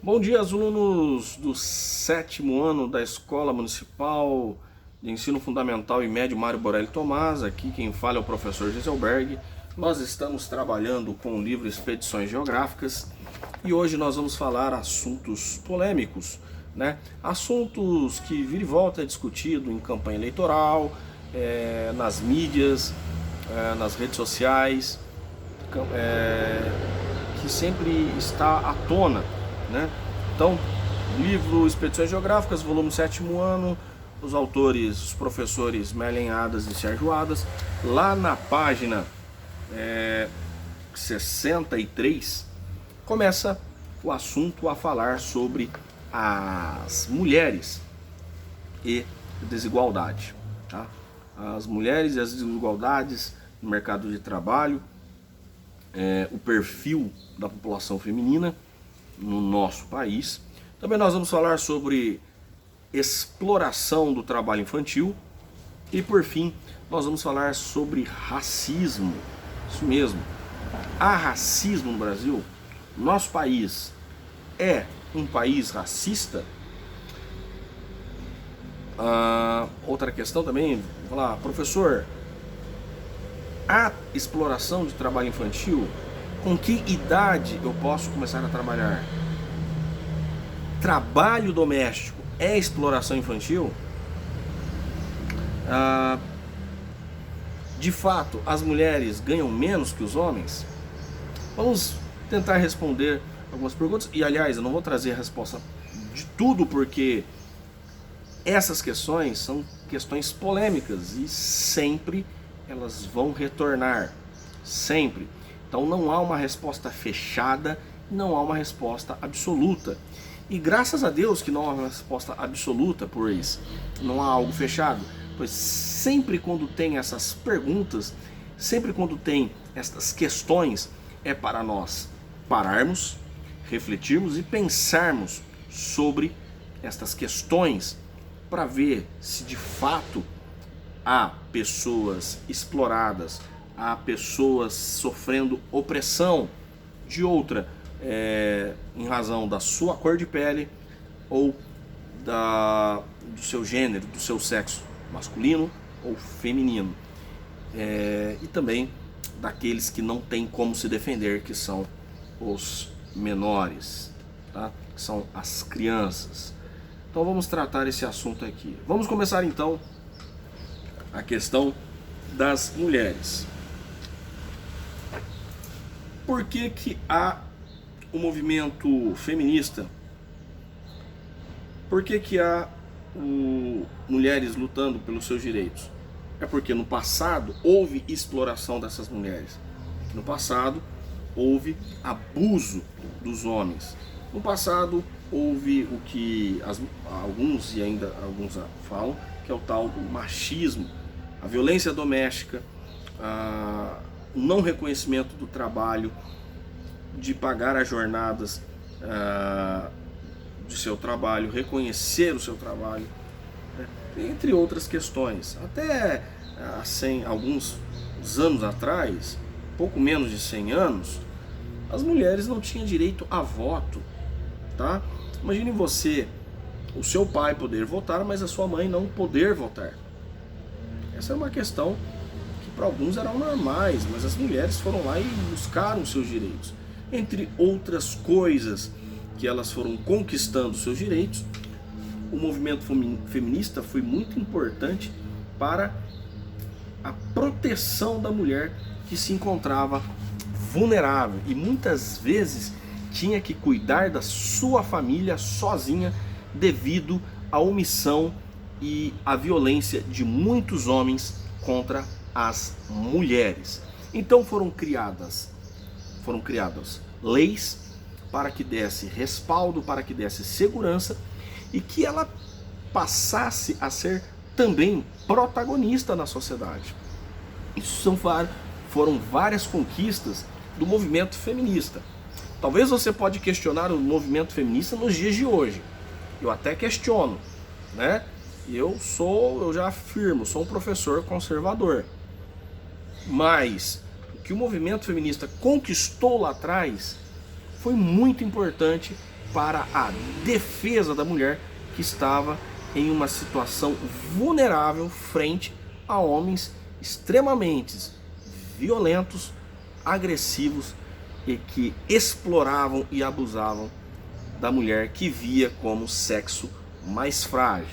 Bom dia, alunos do sétimo ano da Escola Municipal de Ensino Fundamental e Médio Mário Borelli Tomás. Aqui quem fala é o professor Giselberg. Nós estamos trabalhando com o livro Expedições Geográficas e hoje nós vamos falar assuntos polêmicos, né? Assuntos que vira e volta é discutido em campanha eleitoral, nas mídias, nas redes sociais, que sempre está à tona, né? Então, livro Expedições Geográficas, volume 7º ano, os autores, os professores Merlin Adas e Sérgio Adas. Lá na página 63, começa o assunto a falar sobre as mulheres e desigualdade, tá? As mulheres e as desigualdades no mercado de trabalho, o perfil da população feminina no nosso país. Também nós vamos falar sobre exploração do trabalho infantil e, por fim, nós vamos falar sobre racismo. Isso mesmo, há racismo no Brasil? Nosso país é um país racista? Outra questão também, vou falar, professor, há exploração de trabalho infantil? Com que idade eu posso começar a trabalhar? Trabalho doméstico é exploração infantil? De fato, as mulheres ganham menos que os homens? Vamos tentar responder algumas perguntas. E, aliás, eu não vou trazer a resposta de tudo, porque essas questões são questões polêmicas e sempre elas vão retornar. Sempre. Então não há uma resposta fechada, não há uma resposta absoluta. E graças a Deus que não há uma resposta absoluta, pois não há algo fechado. Pois sempre quando tem essas perguntas, sempre quando tem essas questões, é para nós pararmos, refletirmos e pensarmos sobre estas questões para ver se de fato há pessoas exploradas, há pessoas sofrendo opressão de outra em razão da sua cor de pele ou do seu gênero, do seu sexo masculino ou feminino, e também daqueles que não têm como se defender, que são os menores, tá? Que são as crianças. Então vamos tratar esse assunto aqui. Vamos começar então a questão das mulheres. Por que há o movimento feminista? Por que há mulheres lutando pelos seus direitos? É porque no passado houve exploração dessas mulheres. No passado houve abuso dos homens. No passado houve o que alguns e ainda alguns falam, que é o tal do machismo, a violência doméstica, o não reconhecimento do trabalho, de pagar as jornadas de seu trabalho, reconhecer o seu trabalho, né? Entre outras questões. Até alguns anos atrás, pouco menos de 100 anos, as mulheres não tinham direito a voto, tá? Imagine você, o seu pai poder votar, mas a sua mãe não poder votar. Essa é uma questão que para alguns eram normais, mas as mulheres foram lá e buscaram seus direitos. Entre outras coisas que elas foram conquistando seus direitos, o movimento feminista foi muito importante para a proteção da mulher que se encontrava vulnerável e muitas vezes tinha que cuidar da sua família sozinha devido à omissão e à violência de muitos homens contra as mulheres. Então foram criadas leis para que desse respaldo, para que desse segurança e que ela passasse a ser também protagonista na sociedade. Isso foram várias conquistas do movimento feminista. Talvez você pode questionar o movimento feminista nos dias de hoje. Eu até questiono, né? Eu já afirmo, sou um professor conservador. Mas o que o movimento feminista conquistou lá atrás foi muito importante para a defesa da mulher que estava em uma situação vulnerável frente a homens extremamente violentos, agressivos e que exploravam e abusavam da mulher que via como sexo mais frágil.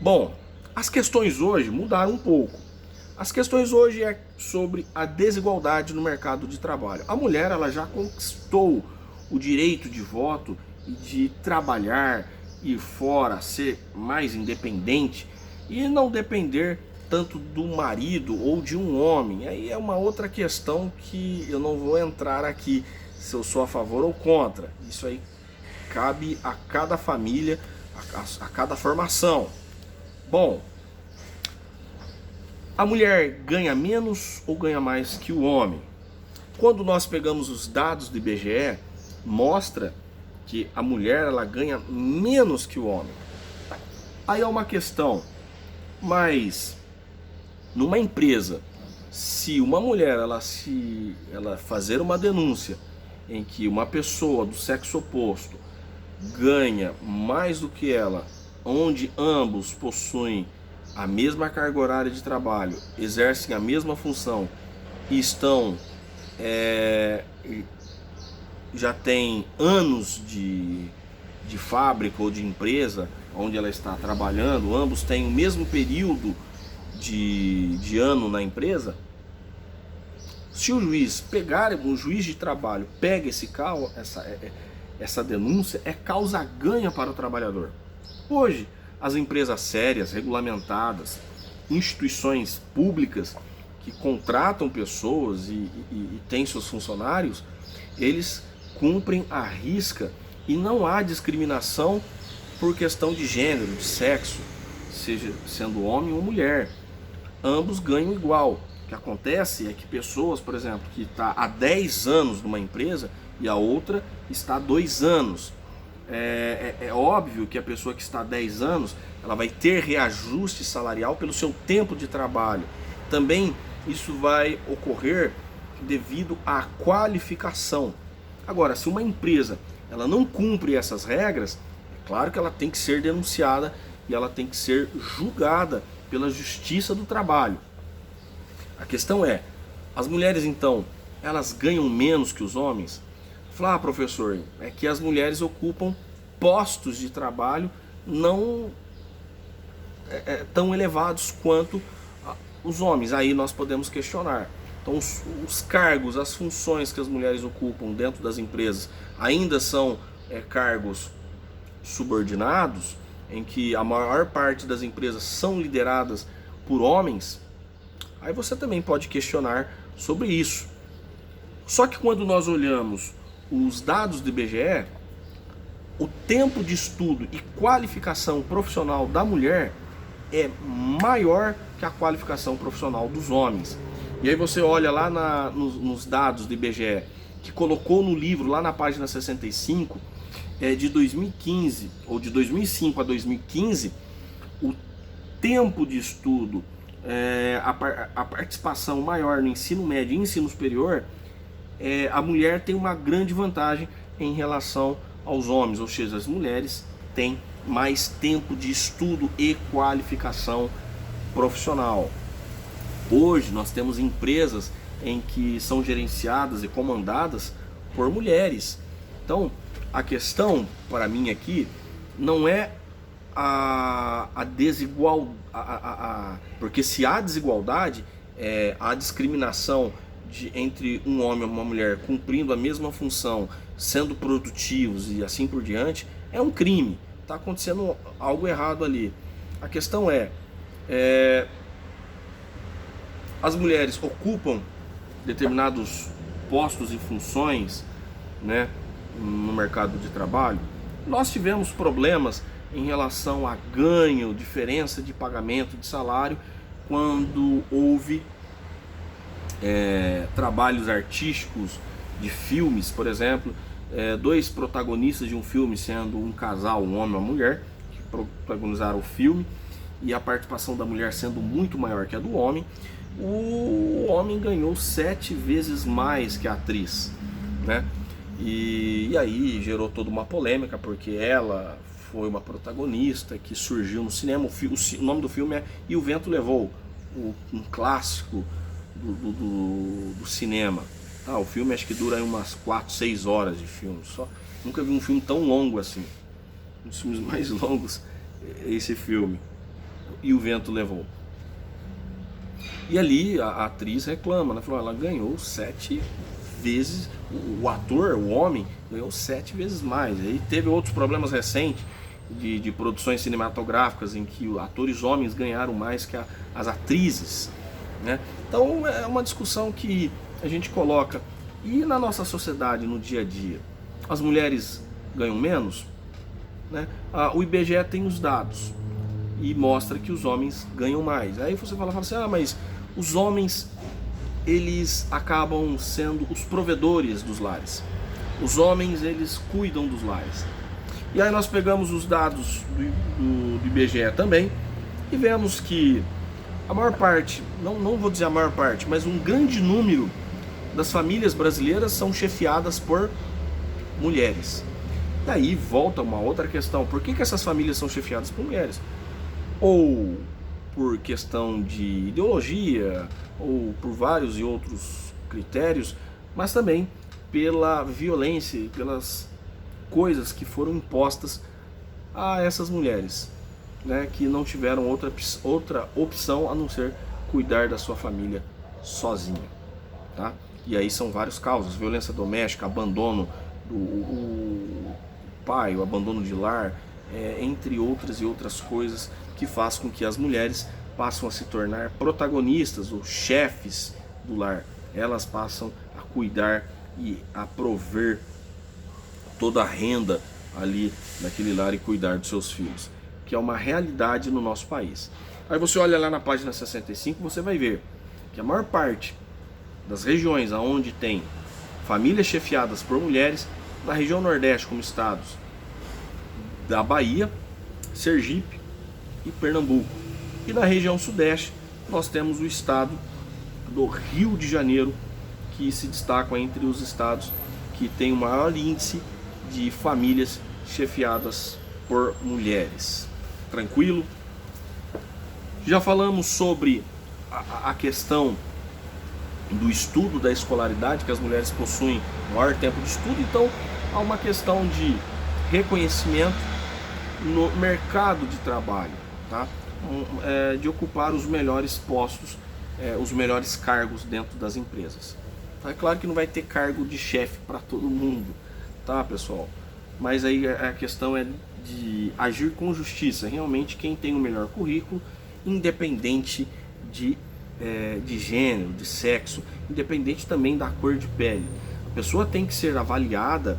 Bom, as questões hoje mudaram um pouco. As questões hoje é sobre a desigualdade no mercado de trabalho. A mulher ela já conquistou o direito de voto e de trabalhar, ir fora, ser mais independente e não depender tanto do marido ou de um homem. Aí é uma outra questão que eu não vou entrar aqui, se eu sou a favor ou contra. Isso aí cabe a cada família, a cada formação. Bom, a mulher ganha menos ou ganha mais que o homem? Quando nós pegamos os dados do IBGE, mostra que a mulher ela ganha menos que o homem. Aí é uma questão, mas numa empresa, se uma mulher ela fazer uma denúncia em que uma pessoa do sexo oposto ganha mais do que ela, onde ambos possuem a mesma carga horária de trabalho, exercem a mesma função e estão já tem anos de fábrica ou de empresa onde ela está trabalhando, ambos têm o mesmo período de ano na empresa. Se o juiz pegar, um juiz de trabalho pega essa denúncia, é causa ganha para o trabalhador. Hoje, as empresas sérias, regulamentadas, instituições públicas que contratam pessoas e têm seus funcionários, eles cumprem à risca e não há discriminação por questão de gênero, de sexo, seja sendo homem ou mulher. Ambos ganham igual. O que acontece é que pessoas, por exemplo, que está há 10 anos numa empresa e a outra está há 2 anos. É óbvio que a pessoa que está há 10 anos ela vai ter reajuste salarial pelo seu tempo de trabalho. Também isso vai ocorrer devido à qualificação. Agora, se uma empresa ela não cumpre essas regras, é claro que ela tem que ser denunciada e ela tem que ser julgada pela Justiça do Trabalho. A questão é, as mulheres então, elas ganham menos que os homens? Falar, professor, é que as mulheres ocupam postos de trabalho não tão elevados quanto os homens. Aí nós podemos questionar. Então os cargos, as funções que as mulheres ocupam dentro das empresas ainda são cargos subordinados, em que a maior parte das empresas são lideradas por homens. Aí você também pode questionar sobre isso. Só que quando nós olhamos os dados do IBGE, o tempo de estudo e qualificação profissional da mulher é maior que a qualificação profissional dos homens. E aí você olha lá nos dados do IBGE, que colocou no livro, lá na página 65, de 2015, ou de 2005 a 2015, o tempo de estudo, a participação maior no ensino médio e ensino superior, a mulher tem uma grande vantagem em relação aos homens, ou seja, as mulheres têm mais tempo de estudo e qualificação profissional. Hoje nós temos empresas em que são gerenciadas e comandadas por mulheres. Então, a questão para mim aqui não é a desigualdade, porque se há desigualdade, há discriminação entre um homem e uma mulher cumprindo a mesma função, sendo produtivos e assim por diante, é um crime. Está acontecendo algo errado ali. A questão as mulheres ocupam determinados postos e funções, né, no mercado de trabalho. Nós tivemos problemas em relação a ganho, diferença de pagamento de salário, quando houve trabalhos artísticos de filmes, por exemplo, 2 protagonistas de um filme sendo um casal, um homem e uma mulher, que protagonizaram o filme, e a participação da mulher sendo muito maior que a do homem. O homem ganhou 7 vezes mais que a atriz, né? E aí gerou toda uma polêmica, porque ela foi uma protagonista que surgiu no cinema. O nome do filme é E o Vento Levou, um clássico do cinema. Tá, o filme acho que dura aí umas 4, 6 horas de filme. Nunca vi um filme tão longo assim. Um dos filmes mais longos é esse filme. E o Vento Levou. E ali a atriz reclama, né? Falou, ela ganhou 7 vezes, o ator, o homem, ganhou 7 vezes mais. Aí teve outros problemas recentes de produções cinematográficas em que atores homens ganharam mais que as atrizes, né? Então é uma discussão que a gente coloca. E na nossa sociedade, no dia a dia, as mulheres ganham menos, né? O IBGE tem os dados e mostra que os homens ganham mais. Aí você fala assim, mas os homens, eles acabam sendo os provedores dos lares. Os homens, eles cuidam dos lares. E aí nós pegamos os dados do IBGE também e vemos que a maior parte, não vou dizer a maior parte, mas um grande número das famílias brasileiras são chefiadas por mulheres. Daí volta uma outra questão, por que essas famílias são chefiadas por mulheres? Ou por questão de ideologia, ou por vários e outros critérios, mas também pela violência e pelas coisas que foram impostas a essas mulheres, né, que não tiveram outra opção a não ser cuidar da sua família sozinha, tá? E aí são vários causas: violência doméstica, abandono do pai, o abandono de lar, entre outras e outras coisas que faz com que as mulheres passam a se tornar protagonistas ou chefes do lar. Elas passam a cuidar e a prover toda a renda ali naquele lar e cuidar dos seus filhos, que é uma realidade no nosso país. Aí você olha lá na página 65, você vai ver que a maior parte das regiões onde tem famílias chefiadas por mulheres, na região Nordeste, como estados da Bahia, Sergipe e Pernambuco. E na região Sudeste, nós temos o estado do Rio de Janeiro, que se destaca entre os estados que tem o maior índice de famílias chefiadas por mulheres. Tranquilo? Já falamos sobre a questão do estudo, da escolaridade, que as mulheres possuem maior tempo de estudo, então há uma questão de reconhecimento no mercado de trabalho, tá? De ocupar os melhores postos, os melhores cargos dentro das empresas. É claro que não vai ter cargo de chefe para todo mundo, tá, pessoal? Mas aí a questão é de agir com justiça. Realmente quem tem o melhor currículo, independente de gênero, de sexo, independente também da cor de pele. A pessoa tem que ser avaliada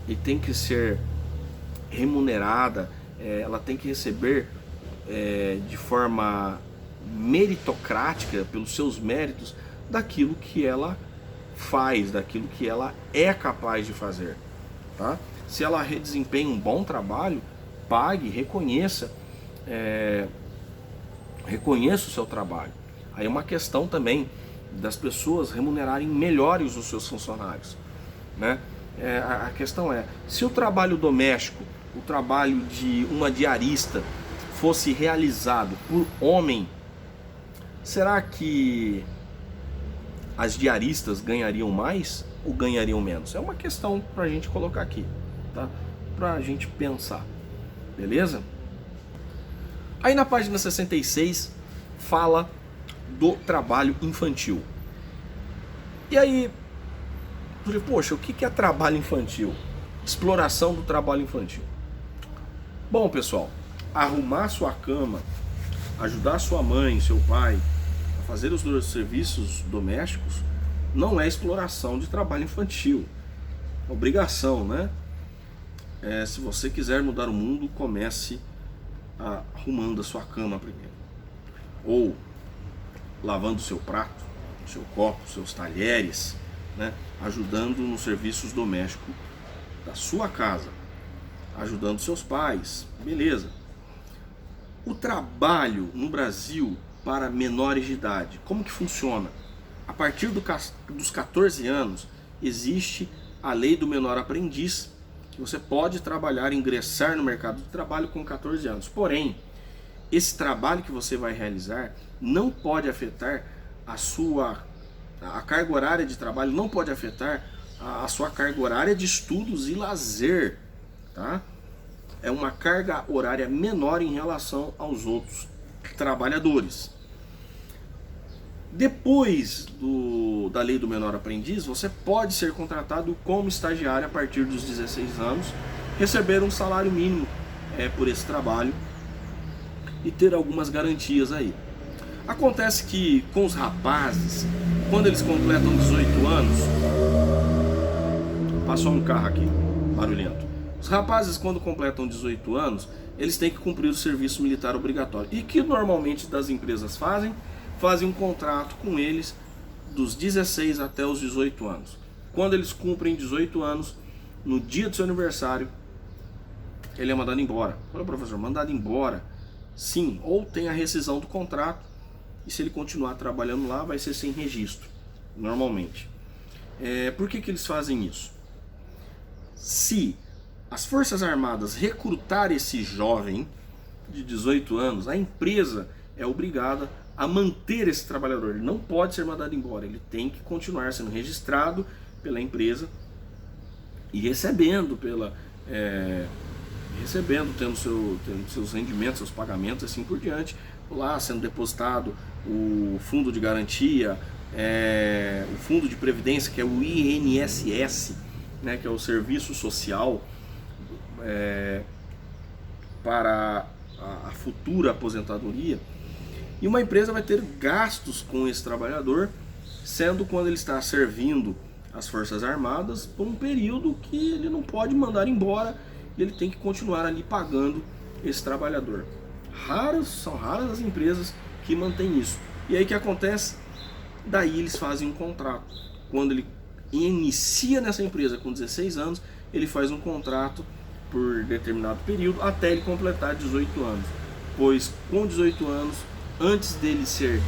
e tem que ser remunerada, ela tem que receber de forma meritocrática, pelos seus méritos, daquilo que ela faz, daquilo que ela é capaz de fazer, tá? Se ela desempenha um bom trabalho, pague, reconheça o seu trabalho. Aí é uma questão também das pessoas remunerarem melhores os seus funcionários, né? A questão é, se o trabalho doméstico, o trabalho de uma diarista fosse realizado por homem, será que as diaristas ganhariam mais ou ganhariam menos? É uma questão para a gente colocar aqui, tá? Para a gente pensar, beleza? Aí na página 66 fala do trabalho infantil. E aí, poxa, o que é trabalho infantil? Exploração do trabalho infantil. Bom, pessoal, arrumar sua cama, ajudar sua mãe, seu pai a fazer os serviços domésticos não é exploração de trabalho infantil. Obrigação, né? Se você quiser mudar o mundo, comece arrumando a sua cama primeiro. Ou lavando o seu prato, o seu copo, os seus talheres, né? Ajudando nos serviços domésticos da sua casa, ajudando seus pais, beleza. O trabalho no Brasil para menores de idade, como que funciona? A partir dos 14 anos existe a lei do menor aprendiz, que você pode trabalhar, ingressar no mercado de trabalho com 14 anos. Porém, esse trabalho que você vai realizar não pode afetar a carga horária de trabalho, não pode afetar a sua carga horária de estudos e lazer, tá? É uma carga horária menor em relação aos outros trabalhadores. Depois da lei do menor aprendiz, você pode ser contratado como estagiário a partir dos 16 anos, receber um salário mínimo por esse trabalho e ter algumas garantias aí. Acontece que com os rapazes, quando eles completam 18 anos, passou um carro aqui, barulhento. Os rapazes, quando completam 18 anos, eles têm que cumprir o serviço militar obrigatório. E que normalmente das empresas fazem um contrato com eles dos 16 até os 18 anos. Quando eles cumprem 18 anos, no dia do seu aniversário, ele é mandado embora. Olha, professor, mandado embora? Sim, ou tem a rescisão do contrato, e se ele continuar trabalhando lá, vai ser sem registro, normalmente. Por que eles fazem isso? Se as Forças Armadas recrutar esse jovem de 18 anos, a empresa é obrigada a manter esse trabalhador. Ele não pode ser mandado embora, ele tem que continuar sendo registrado pela empresa e recebendo tendo seus rendimentos, seus pagamentos, assim por diante, lá sendo depositado o fundo de garantia, o fundo de previdência, que é o INSS, né, que é o serviço social para a futura aposentadoria. E uma empresa vai ter gastos com esse trabalhador, sendo quando ele está servindo as Forças Armadas por um período que ele não pode mandar embora, e ele tem que continuar ali pagando esse trabalhador. São raras as empresas que mantêm isso. E aí o que acontece? Daí eles fazem um contrato. Quando ele inicia nessa empresa com 16 anos, ele faz um contrato por determinado período até ele completar 18 anos. Pois com 18 anos, antes dele ser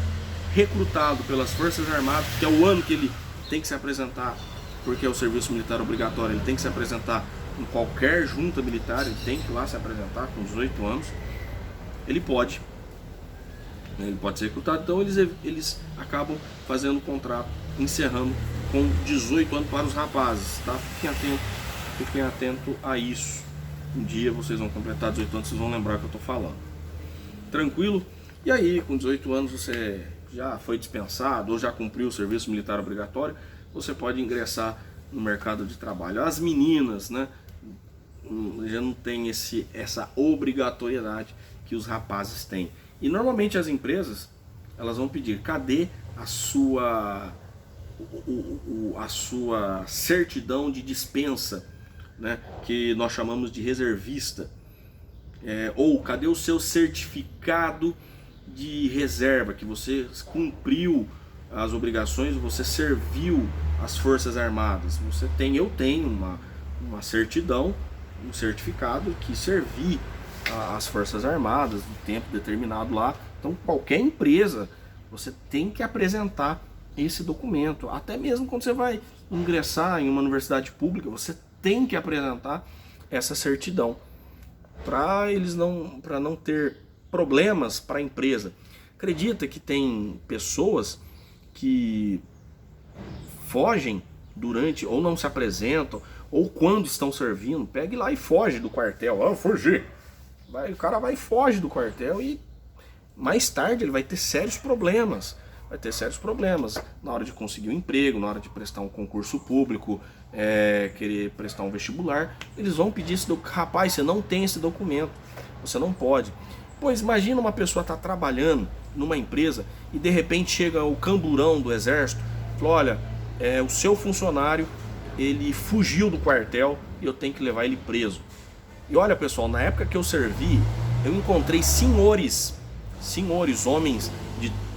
recrutado pelas Forças Armadas, que é o ano que ele tem que se apresentar, porque é o serviço militar obrigatório, ele tem que se apresentar em qualquer junta militar, ele tem que ir lá se apresentar com 18 anos, ele pode ser recrutado. Então eles acabam fazendo o contrato, encerrando com 18 anos para os rapazes, tá? Fiquem atento a isso. Um dia vocês vão completar 18 anos, vocês vão lembrar o que eu estou falando. Tranquilo? E aí, com 18 anos você já foi dispensado ou já cumpriu o serviço militar obrigatório, você pode ingressar no mercado de trabalho. As meninas, né, já não tem essa obrigatoriedade que os rapazes têm. E normalmente as empresas, elas vão pedir: cadê a sua certidão de dispensa, né, que nós chamamos de reservista, ou cadê o seu certificado de reserva, que você cumpriu as obrigações, você serviu as Forças Armadas. Eu tenho uma certidão, um certificado que servi as Forças Armadas no tempo determinado lá. Então qualquer empresa, você tem que apresentar esse documento. Até mesmo quando você vai ingressar em uma universidade pública, você tem que apresentar essa certidão para não ter problemas para a empresa. Acredita que tem pessoas que fogem durante, ou não se apresentam, ou quando estão servindo, pega lá e foge do quartel. Fugir. O cara vai e foge do quartel, e mais tarde ele vai ter sérios problemas. Na hora de conseguir um emprego, na hora de prestar um concurso público, querer prestar um vestibular. Eles vão pedir esse documento. Rapaz, você não tem esse documento, você não pode. Pois imagina uma pessoa estar trabalhando numa empresa e de repente chega o camburão do exército e fala: olha, o seu funcionário, ele fugiu do quartel e eu tenho que levar ele preso. E olha, pessoal, na época que eu servi, eu encontrei senhores,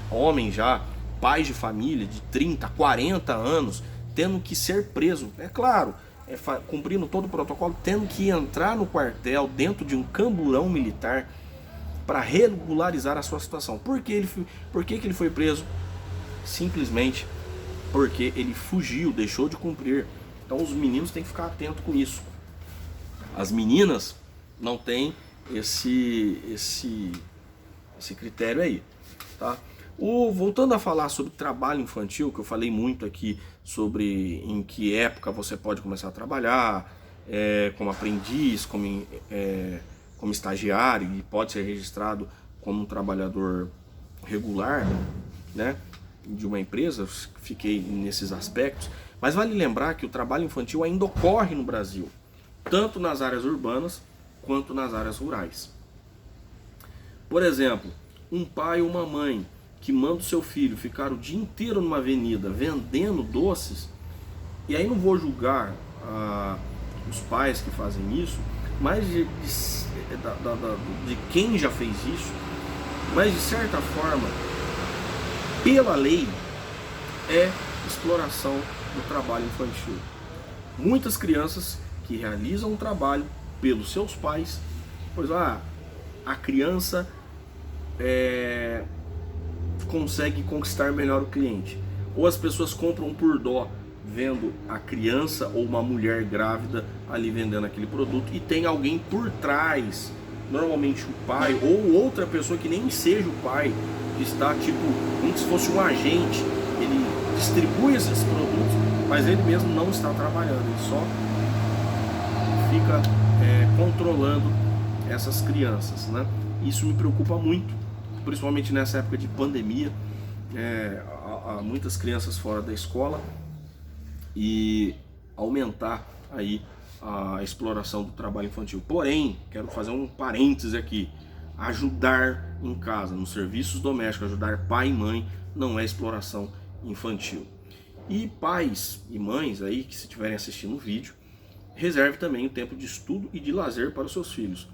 homens já, pais de família de 30, 40 anos, tendo que ser preso. É claro, cumprindo todo o protocolo, tendo que entrar no quartel dentro de um camburão militar para regularizar a sua situação. Por que ele foi preso? Simplesmente porque ele fugiu, deixou de cumprir Então os meninos têm que ficar atentos com isso. As meninas não têm esse critério aí, tá? Voltando a falar sobre trabalho infantil, que eu falei muito aqui sobre em que época você pode começar a trabalhar, como aprendiz, como estagiário, e pode ser registrado como um trabalhador regular, né, de uma empresa. Fiquei nesses aspectos, mas vale lembrar que o trabalho infantil ainda ocorre no Brasil, tanto nas áreas urbanas quanto nas áreas rurais. Por exemplo, um pai ou uma mãe que manda o seu filho ficar o dia inteiro numa avenida vendendo doces, e aí não vou julgar os pais que fazem isso, mas de quem já fez isso, mas de certa forma, pela lei, é exploração do trabalho infantil. Muitas crianças que realizam um trabalho pelos seus pais, pois a criança consegue conquistar melhor o cliente, ou as pessoas compram por dó, vendo a criança ou uma mulher grávida ali vendendo aquele produto, e tem alguém por trás, normalmente o pai ou outra pessoa que nem seja o pai, que está tipo como se fosse um agente. Ele distribui esses produtos, mas ele mesmo não está trabalhando, ele só fica controlando essas crianças, né? Isso me preocupa muito, principalmente nessa época de pandemia. Há muitas crianças fora da escola, e aumentar aí a exploração do trabalho infantil. Porém, quero fazer um parêntese aqui: ajudar em casa, nos serviços domésticos, ajudar pai e mãe não é exploração infantil. E pais e mães aí que, se estiverem assistindo o vídeo, reserve também o tempo de estudo e de lazer para os seus filhos.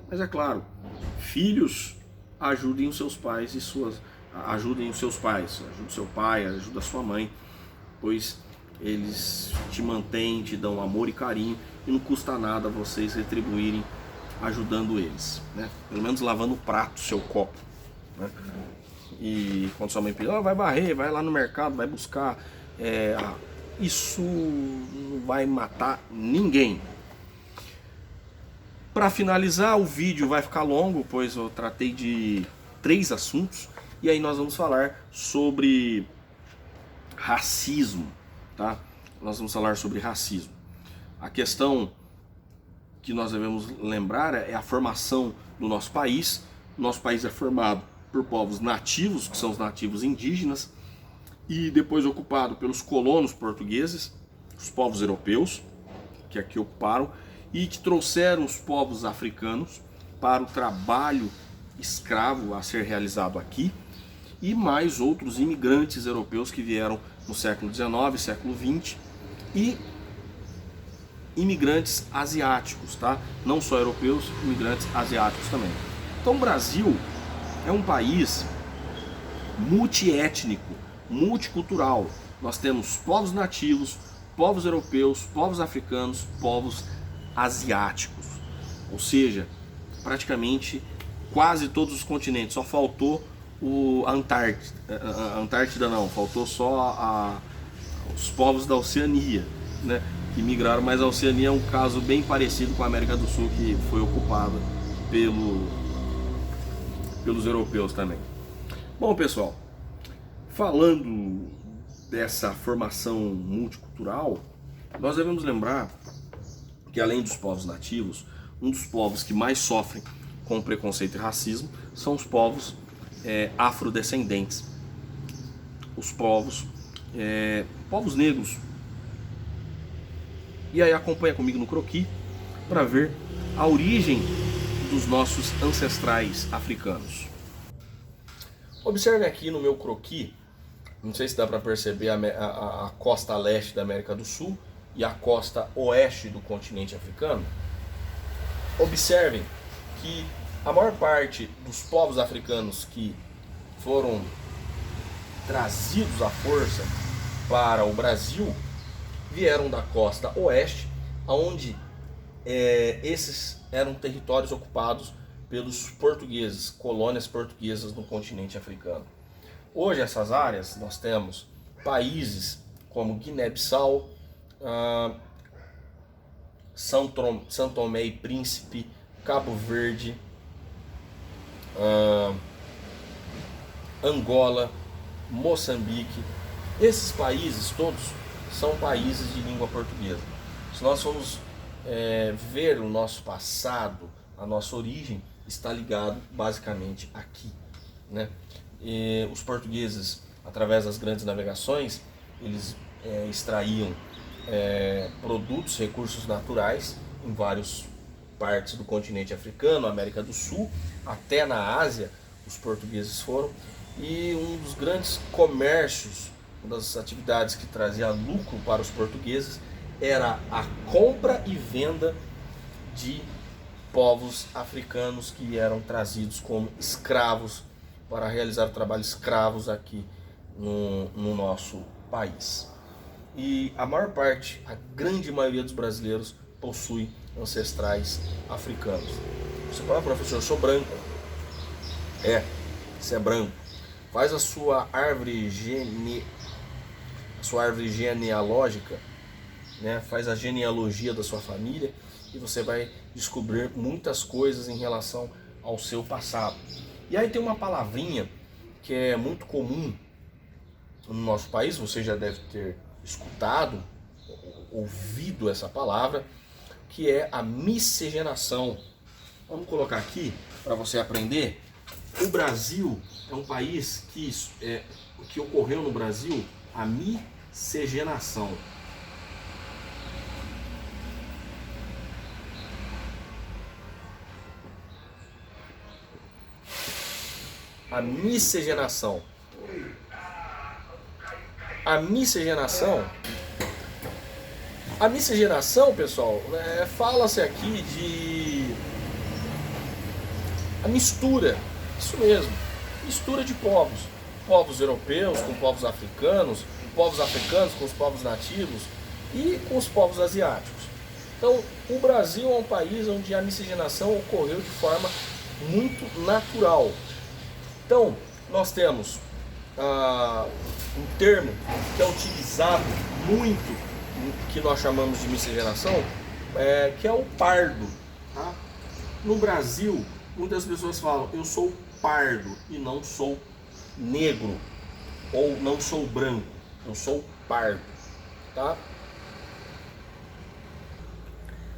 Mas é claro, filhos, ajudem os seus pais ajudem os seus pais, ajude seu pai, ajude a sua mãe, pois eles te mantêm, te dão amor e carinho, e não custa nada vocês retribuírem ajudando eles, né? Pelo menos lavando o prato, seu copo, né? E quando sua mãe pede, vai varrer, vai lá no mercado, vai buscar, isso não vai matar ninguém. Para finalizar, o vídeo vai ficar longo, pois eu tratei de 3 assuntos, e aí nós vamos falar sobre racismo, tá? Nós vamos falar sobre racismo. A questão que nós devemos lembrar é a formação do nosso país. Nosso país é formado por povos nativos, que são os nativos indígenas, e depois ocupado pelos colonos portugueses, os povos europeus, que aqui ocuparam, e que trouxeram os povos africanos para o trabalho escravo a ser realizado aqui, e mais outros imigrantes europeus que vieram no século XIX, século XX, e imigrantes asiáticos, tá? Não só europeus, imigrantes asiáticos também. Então o Brasil é um país multiétnico, multicultural. Nós temos povos nativos, povos europeus, povos africanos, povos asiáticos. Ou seja, praticamente quase todos os continentes. Só faltou a Antártida não, faltou só os povos da Oceania, né, que migraram, mas a Oceania é um caso bem parecido com a América do Sul, que foi ocupada pelos europeus também. Bom, pessoal, falando dessa formação multicultural, nós devemos lembrar que, além dos povos nativos, um dos povos que mais sofrem com preconceito e racismo são os povos afrodescendentes, os povos negros. E aí acompanha comigo no croquis para ver a origem dos nossos ancestrais africanos. Observe aqui no meu croquis, não sei se dá para perceber a costa leste da América do Sul e a costa oeste do continente africano. Observem que a maior parte dos povos africanos que foram trazidos à força para o Brasil vieram da costa oeste, onde esses eram territórios ocupados pelos portugueses, colônias portuguesas no continente africano. Hoje essas áreas nós temos países como Guiné-Bissau, São Tomé e Príncipe, Cabo Verde, Angola, Moçambique. Esses países todos são países de língua portuguesa. Se nós formos ver o nosso passado, a nossa origem está ligado basicamente aqui, né? E os portugueses, através das grandes navegações, eles extraíam produtos, recursos naturais em várias partes do continente africano, América do Sul, até na Ásia os portugueses foram. E um dos grandes comércios, uma das atividades que trazia lucro para os portugueses era a compra e venda de povos africanos que eram trazidos como escravos para realizar o trabalho escravos aqui no nosso país. E a maior parte, a grande maioria dos brasileiros possui ancestrais africanos. Você fala, professor, eu sou branco. Você é branco. Faz a sua árvore genealógica, né? Faz a genealogia da sua família e você vai descobrir muitas coisas em relação ao seu passado. E aí tem uma palavrinha que é muito comum no nosso país, você já deve ter escutado, ouvido essa palavra, que é a miscigenação. Vamos colocar aqui para você aprender. O Brasil é um país que ocorreu no Brasil a miscigenação. A miscigenação. A miscigenação, pessoal, fala-se aqui de a mistura, isso mesmo, mistura de povos, povos europeus com povos africanos com os povos nativos e com os povos asiáticos. Então, o Brasil é um país onde a miscigenação ocorreu de forma muito natural. Então, nós temos um termo que é utilizado muito, que nós chamamos de miscigenação, que é o pardo. Tá? No Brasil, muitas pessoas falam, eu sou pardo e não sou negro, ou não sou branco, eu sou pardo. Tá?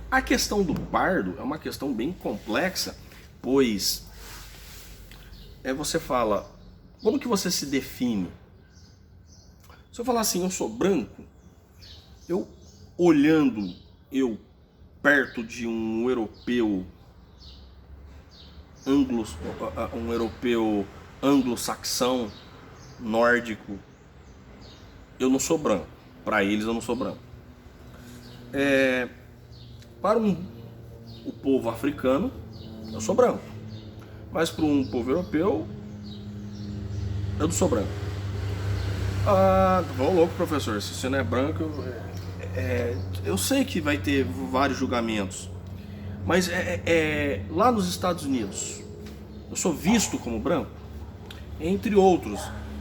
A questão do pardo é uma questão bem complexa, pois você fala, como que você se define? Se eu falar assim, eu sou branco, eu olhando perto de um europeu anglo-saxão, nórdico, eu não sou branco. Para eles eu não sou branco. Para o povo africano, eu sou branco. Mas para um povo europeu, eu não sou branco. Vou louco, professor, se você não é branco, eu sei que vai ter vários julgamentos. Mas lá nos Estados Unidos, eu sou visto como branco, entre outros.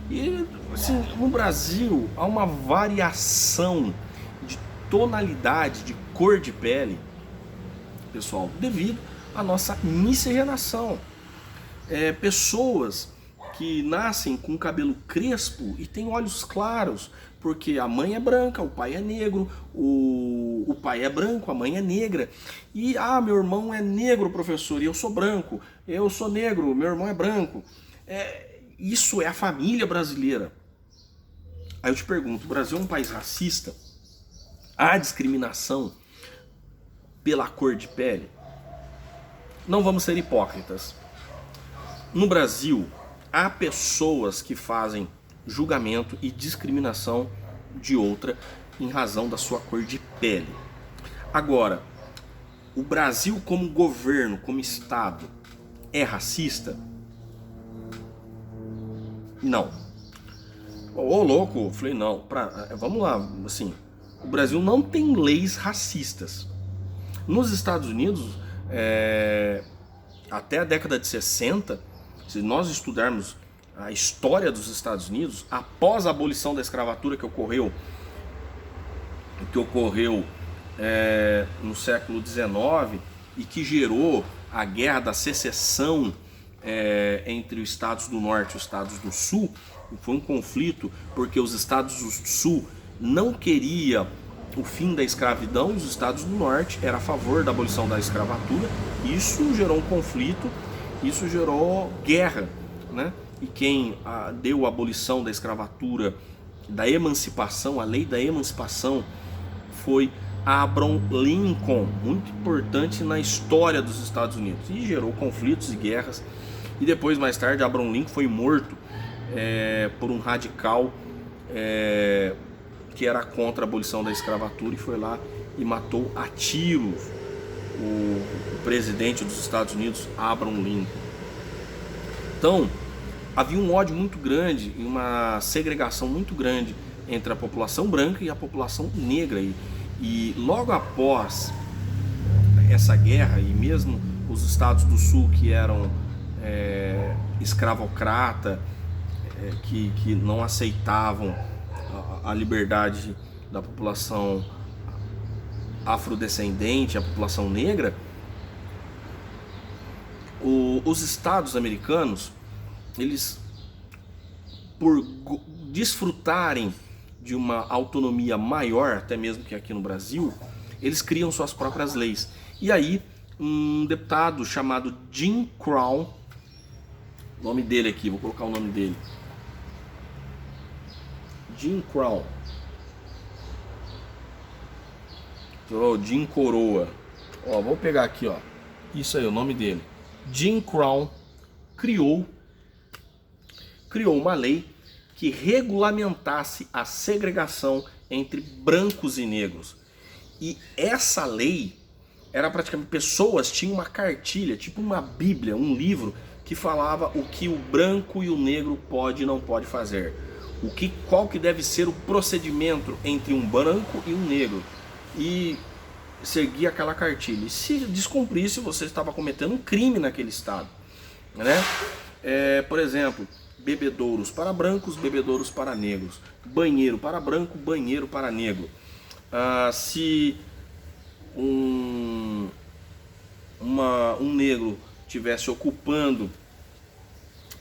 E assim, no Brasil há uma variação de tonalidade, de cor de pele, pessoal, devido à nossa miscigenação. Pessoas que nascem com cabelo crespo e têm olhos claros, porque a mãe é branca, o pai é negro, o pai é branco, a mãe é negra. E meu irmão é negro, professor, e eu sou branco. Eu sou negro, meu irmão é branco. Isso é a família brasileira. Aí eu te pergunto, o Brasil é um país racista? Há discriminação pela cor de pele? Não vamos ser hipócritas. No Brasil, há pessoas que fazem julgamento e discriminação de outra em razão da sua cor de pele. Agora, o Brasil como governo, como Estado, é racista? Não. Louco, falei não. Vamos lá, assim, o Brasil não tem leis racistas. Nos Estados Unidos, até a década de 60, se nós estudarmos a história dos Estados Unidos, após a abolição da escravatura que ocorreu no século XIX e que gerou a Guerra da Secessão entre os Estados do Norte e os Estados do Sul. Foi um conflito porque os Estados do Sul não queriam o fim da escravidão, os Estados do Norte eram a favor da abolição da escravatura. Isso gerou um conflito, isso gerou guerra, né? E quem deu a abolição da escravatura, da emancipação, a lei da emancipação, foi Abraham Lincoln, muito importante na história dos Estados Unidos, e gerou conflitos e guerras. E depois, mais tarde, Abraham Lincoln foi morto por um radical que era contra a abolição da escravatura, e foi lá e matou a tiros o presidente dos Estados Unidos, Abraham Lincoln. Então, havia um ódio muito grande e uma segregação muito grande entre a população branca e a população negra. E logo após essa guerra, e mesmo os estados do sul que eram escravocrata, que não aceitavam a liberdade da população afrodescendente, a população negra, os estados americanos, eles, por desfrutarem de uma autonomia maior, até mesmo que aqui no Brasil, eles criam suas próprias leis. E aí, um deputado chamado Jim Crow, o nome dele aqui, vou colocar o nome dele, Jim Crow, Jim Coroa, vou pegar aqui, isso aí, o nome dele, Jim Crow, criou uma lei que regulamentasse a segregação entre brancos e negros. E essa lei era praticamente, pessoas tinham uma cartilha, tipo uma bíblia, um livro, que falava o que o branco e o negro pode e não pode fazer. Qual que deve ser o procedimento entre um branco e um negro. E seguir aquela cartilha. E se descumprisse, você estava cometendo um crime naquele estado, né? Por exemplo, bebedouros para brancos, bebedouros para negros, banheiro para branco, banheiro para negro. Se um negro estivesse ocupando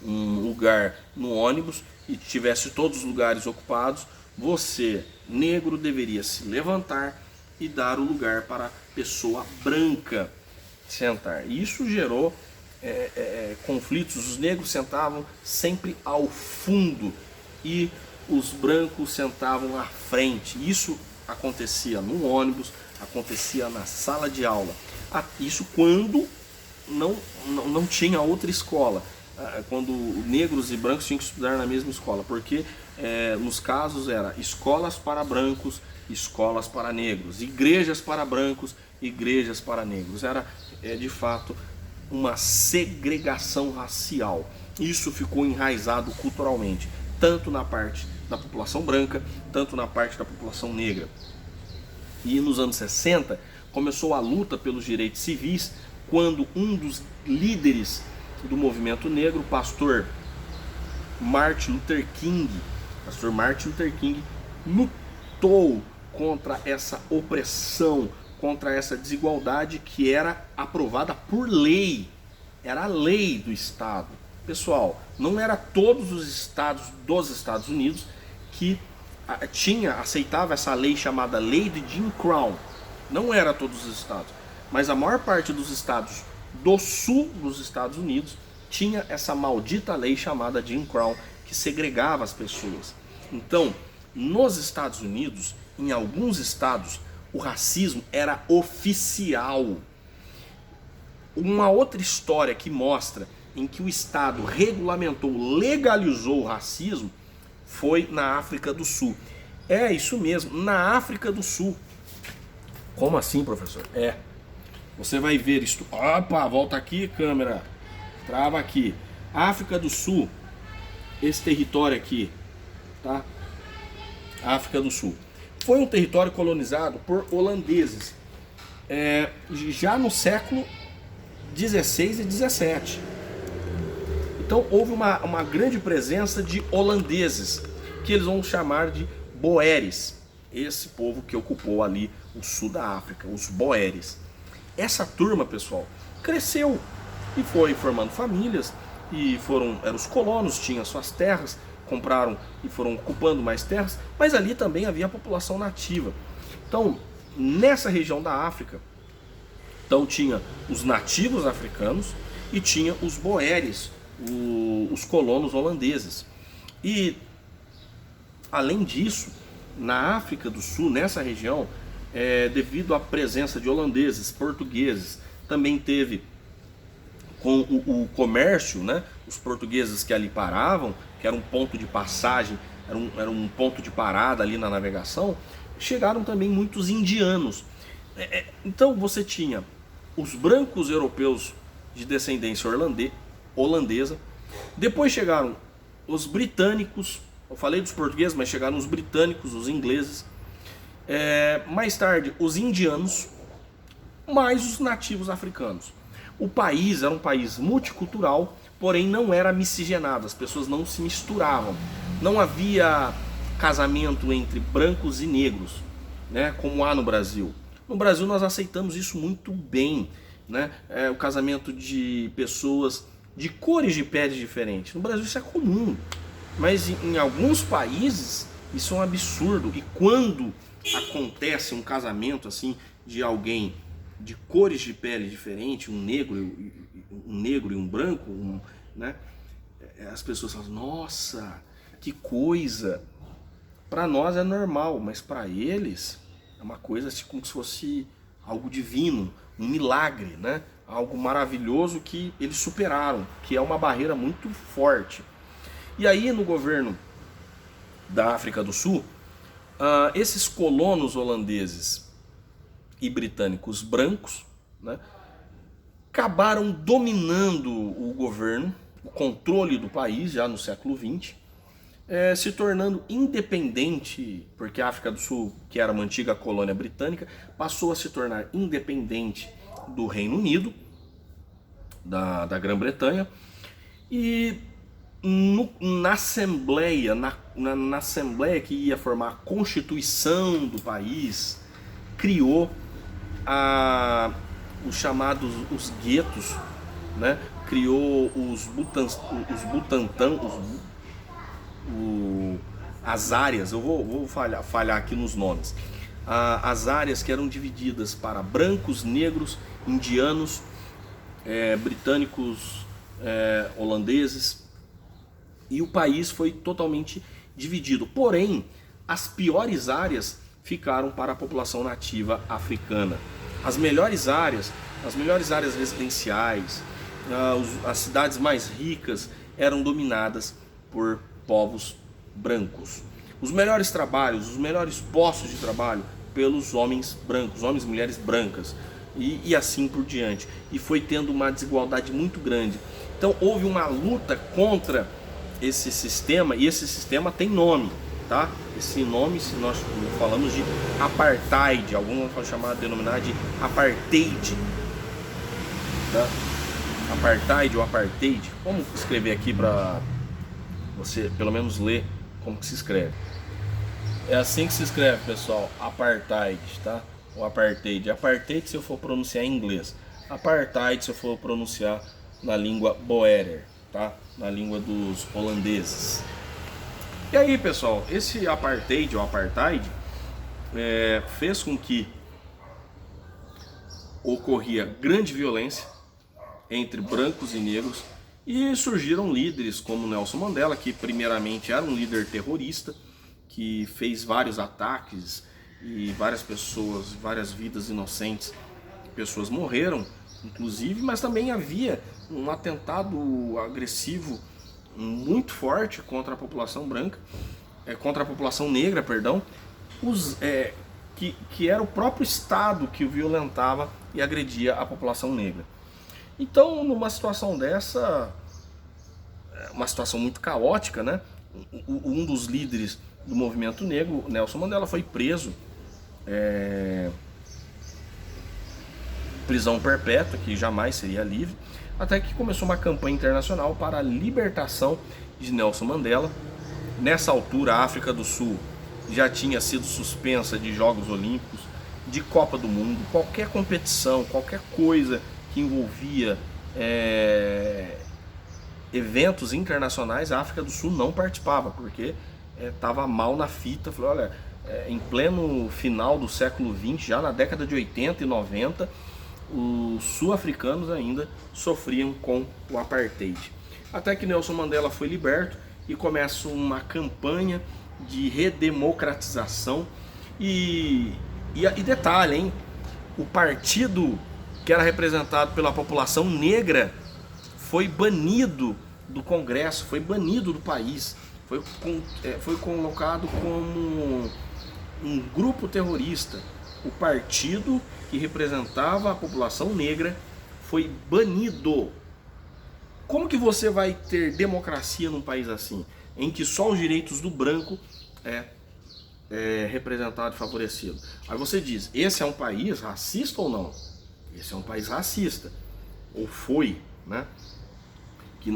um lugar no ônibus e tivesse todos os lugares ocupados, você, negro, deveria se levantar e dar o lugar para a pessoa branca sentar. E isso gerou conflitos. Os negros sentavam sempre ao fundo e os brancos sentavam à frente. Isso acontecia no ônibus, acontecia na sala de aula. Isso quando não tinha outra escola, quando negros e brancos tinham que estudar na mesma escola, porque nos casos era escolas para brancos, escolas para negros, igrejas para brancos, igrejas para negros. Era de fato uma segregação racial. Isso ficou enraizado culturalmente, tanto na parte da população branca, tanto na parte da população negra. E nos anos 60 começou a luta pelos direitos civis, quando um dos líderes do movimento negro, pastor Martin Luther King, lutou contra essa opressão, contra essa desigualdade que era aprovada por lei. Era a lei do estado. Pessoal, não era todos os estados dos Estados Unidos que aceitava essa lei chamada Lei de Jim Crow. Não era todos os estados, mas a maior parte dos estados do sul dos Estados Unidos tinha essa maldita lei chamada Jim Crow, que segregava as pessoas. Então, nos Estados Unidos, em alguns estados, o racismo era oficial. Uma outra história que mostra em que o Estado regulamentou, legalizou o racismo, foi na África do Sul. É isso mesmo, na África do Sul. Como assim, professor? Você vai ver isso. Opa, volta aqui, câmera. Trava aqui. África do Sul, esse território aqui, tá? África do Sul. Foi um território colonizado por holandeses, já no século 16 e 17. Então houve uma grande presença de holandeses, que eles vão chamar de boeres, esse povo que ocupou ali o sul da África, os boeres. Essa turma, pessoal, cresceu e foi formando famílias e eram os colonos, tinham suas terras, compraram e foram ocupando mais terras, mas ali também havia a população nativa. Então, nessa região da África, então tinha os nativos africanos e tinha os boeres, os colonos holandeses. E além disso, na África do Sul, nessa região, devido à presença de holandeses, portugueses, também teve com o comércio, né? Os portugueses que ali paravam, que era um ponto de passagem, era um ponto de parada ali na navegação, chegaram também muitos indianos. Então você tinha os brancos europeus de descendência holandesa, depois chegaram os britânicos, eu falei dos portugueses, mas chegaram os britânicos, os ingleses, mais tarde os indianos, mais os nativos africanos. O país era um país multicultural, porém não era miscigenado, as pessoas não se misturavam. Não havia casamento entre brancos e negros, né, como há no Brasil. No Brasil nós aceitamos isso muito bem, né? O casamento de pessoas de cores de pele diferentes. No Brasil isso é comum, mas em alguns países isso é um absurdo. E quando acontece um casamento assim de alguém de cores de pele diferentes, um negro e um branco, né? As pessoas falam, nossa, que coisa. Para nós é normal, mas para eles é uma coisa assim, como se fosse algo divino, um milagre, né? Algo maravilhoso que eles superaram, que é uma barreira muito forte. E aí no governo da África do Sul, esses colonos holandeses e britânicos brancos, né, acabaram dominando o governo, o controle do país já no século XX, se tornando independente, porque a África do Sul, que era uma antiga colônia britânica, passou a se tornar independente do Reino Unido, da Grã-Bretanha, e na Assembleia, na Assembleia que ia formar a Constituição do país, criou os chamados os guetos, né? Criou os Butantã, as áreas, eu vou falhar aqui nos nomes, as áreas que eram divididas para brancos, negros, indianos, britânicos, holandeses, e o país foi totalmente dividido. Porém, as piores áreas ficaram para a população nativa africana. As melhores áreas residenciais, as cidades mais ricas eram dominadas por povos brancos. Os melhores trabalhos, os melhores postos de trabalho pelos homens brancos, homens e mulheres brancas, e assim por diante. E foi tendo uma desigualdade muito grande. Então houve uma luta contra esse sistema, e esse sistema tem nome, tá? Esse nome, se nós falamos de apartheid, alguns vão chamar, denominar de apartheid, tá? Apartheid ou apartheid. Vamos escrever aqui para você pelo menos ler como que se escreve. É assim que se escreve, pessoal, apartheid, tá? O apartheid. Apartheid se eu for pronunciar em inglês. Apartheid se eu for pronunciar na língua boerer, tá? Na língua dos holandeses. E aí, pessoal, esse apartheid ou apartheid fez com que ocorria grande violência entre brancos e negros, e surgiram líderes como Nelson Mandela, que primeiramente era um líder terrorista, que fez vários ataques e várias pessoas, várias vidas inocentes, pessoas morreram, inclusive, mas também havia um atentado agressivo muito forte contra a população branca, contra a população negra, perdão, que era o próprio Estado que o violentava e agredia a população negra. Então, numa situação dessa, uma situação muito caótica, né? Um dos líderes do movimento negro, Nelson Mandela, foi preso, prisão perpétua, que jamais seria livre, até que começou uma campanha internacional para a libertação de Nelson Mandela. Nessa altura, a África do Sul já tinha sido suspensa de Jogos Olímpicos de Copa do Mundo, qualquer competição, qualquer coisa que envolvia eventos internacionais, a África do Sul não participava, porque estava mal na fita. Falei, olha, em pleno final do século XX, já na década de 80 e 90, os sul-africanos ainda sofriam com o apartheid. Até que Nelson Mandela foi liberto e começa uma campanha de redemocratização. E detalhe, hein? O partido que era representado pela população negra foi banido do Congresso, foi banido do país, foi colocado como um grupo terrorista. O partido que representava a população negra foi banido. Como que você vai ter democracia num país assim, em que só os direitos do branco é representado e favorecido? Aí você diz, esse é um país racista ou não? Esse é um país racista, ou foi, né? Que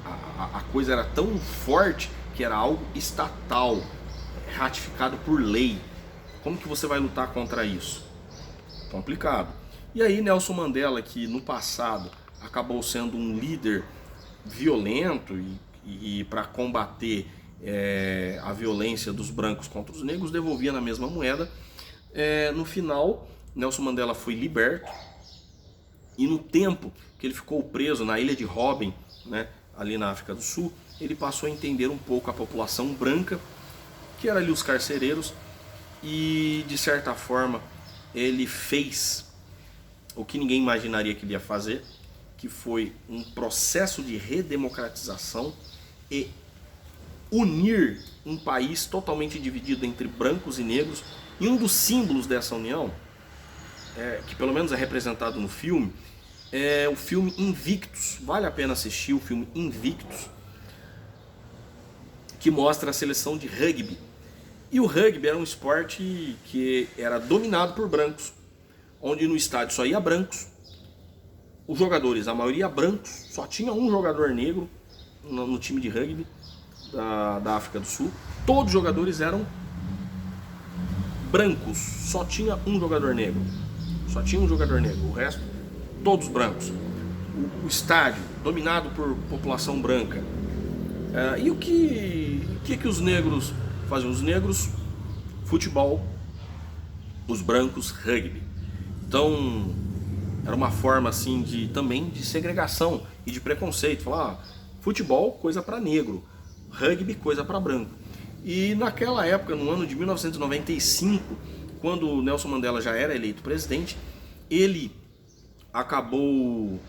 a coisa era tão forte que era algo estatal, ratificado por lei. Como que você vai lutar contra isso? Complicado. E aí Nelson Mandela, que no passado acabou sendo um líder violento e para combater a violência dos brancos contra os negros, devolvia na mesma moeda. No final, Nelson Mandela foi liberto, e no tempo que ele ficou preso na ilha de Robben, né, ali na África do Sul, ele passou a entender um pouco a população branca, que era ali os carcereiros, e de certa forma ele fez o que ninguém imaginaria que ele ia fazer, que foi um processo de redemocratização e unir um país totalmente dividido entre brancos e negros. E um dos símbolos dessa união, que pelo menos é representado no filme, é o filme Invictus. Vale a pena assistir o filme Invictus, que mostra a seleção de rugby. E o rugby era um esporte que era dominado por brancos, onde no estádio só ia brancos. Os jogadores, a maioria brancos, só tinha um jogador negro no time de rugby da África do Sul. Todos os jogadores eram brancos, só tinha um jogador negro. Só tinha um jogador negro, o resto, todos brancos. O estádio, dominado por população branca. E o que os negros faziam? Os negros, futebol, os brancos, rugby. Então, era uma forma assim também de segregação e de preconceito. Falar, futebol, coisa para negro, rugby, coisa para branco. E naquela época, no ano de 1995, quando o Nelson Mandela já era eleito presidente, ele acabou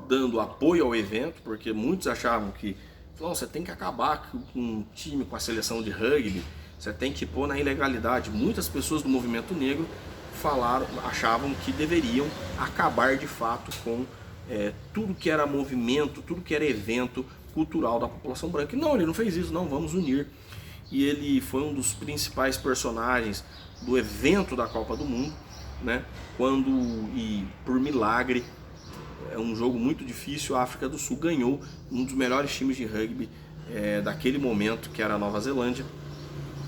dando apoio ao evento, porque muitos achavam que você tem que acabar com um time, com a seleção de rugby, você tem que pôr na ilegalidade. Muitas pessoas do movimento negro achavam que deveriam acabar de fato com tudo que era movimento, tudo que era evento cultural da população branca. E não, ele não fez isso, não, vamos unir. E ele foi um dos principais personagens do evento da Copa do Mundo, né? Quando, e por milagre, é um jogo muito difícil, a África do Sul ganhou um dos melhores times de rugby daquele momento, que era a Nova Zelândia,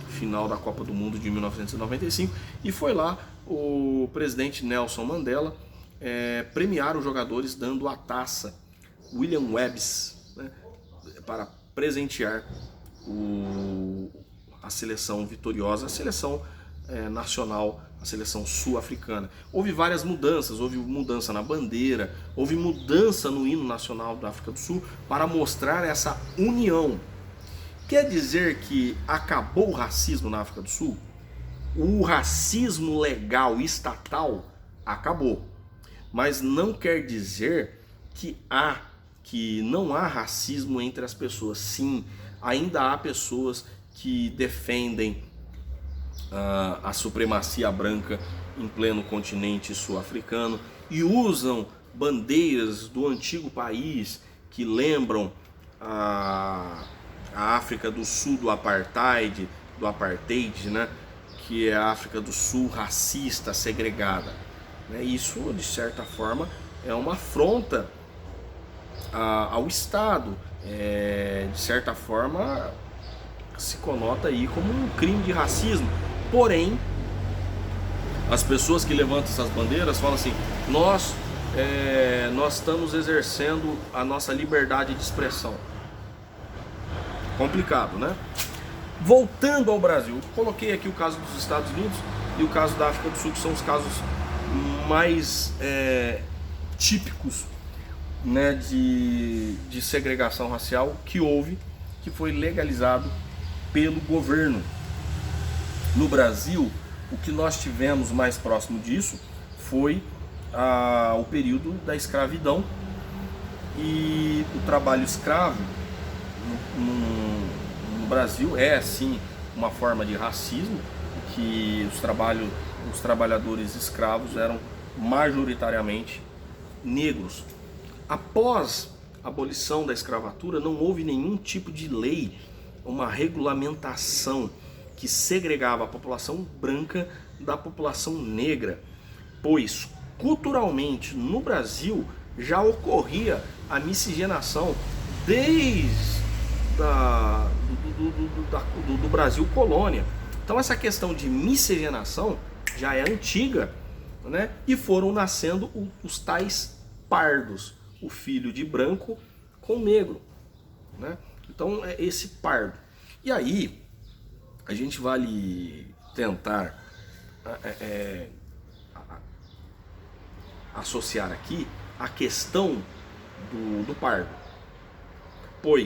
final da Copa do Mundo de 1995, e foi lá o presidente Nelson Mandela premiar os jogadores dando a taça William Webbs, né, para presentear a seleção vitoriosa, a seleção nacional, a seleção sul-africana. Houve várias mudanças, houve mudança na bandeira, houve mudança no hino nacional da África do Sul para mostrar essa união. Quer dizer que acabou o racismo na África do Sul? O racismo legal, estatal, acabou. Mas não quer dizer que não há racismo entre as pessoas. Sim, ainda há pessoas que defendem a supremacia branca em pleno continente sul-africano e usam bandeiras do antigo país que lembram a África do Sul do apartheid, né? Que é a África do Sul racista, segregada. Isso, de certa forma, é uma afronta ao Estado. De certa forma, se conota aí como um crime de racismo. Porém, as pessoas que levantam essas bandeiras falam assim: nós estamos exercendo a nossa liberdade de expressão. Complicado, né? Voltando ao Brasil, coloquei aqui o caso dos Estados Unidos e o caso da África do Sul, que são os casos mais típicos, né, de segregação racial que houve, que foi legalizado pelo governo. No Brasil, o que nós tivemos mais próximo disso foi o período da escravidão, e o trabalho escravo no Brasil é sim uma forma de racismo, que os trabalhadores escravos eram majoritariamente negros. Após a abolição da escravatura, não houve nenhum tipo de lei, uma regulamentação que segregava a população branca da população negra, pois culturalmente no Brasil já ocorria a miscigenação desde do Brasil colônia. Então essa questão de miscigenação já é antiga, né? E foram nascendo os tais pardos, o filho de branco com negro, né? Então é esse pardo. E aí a gente vai tentar associar aqui a questão do pardo, pois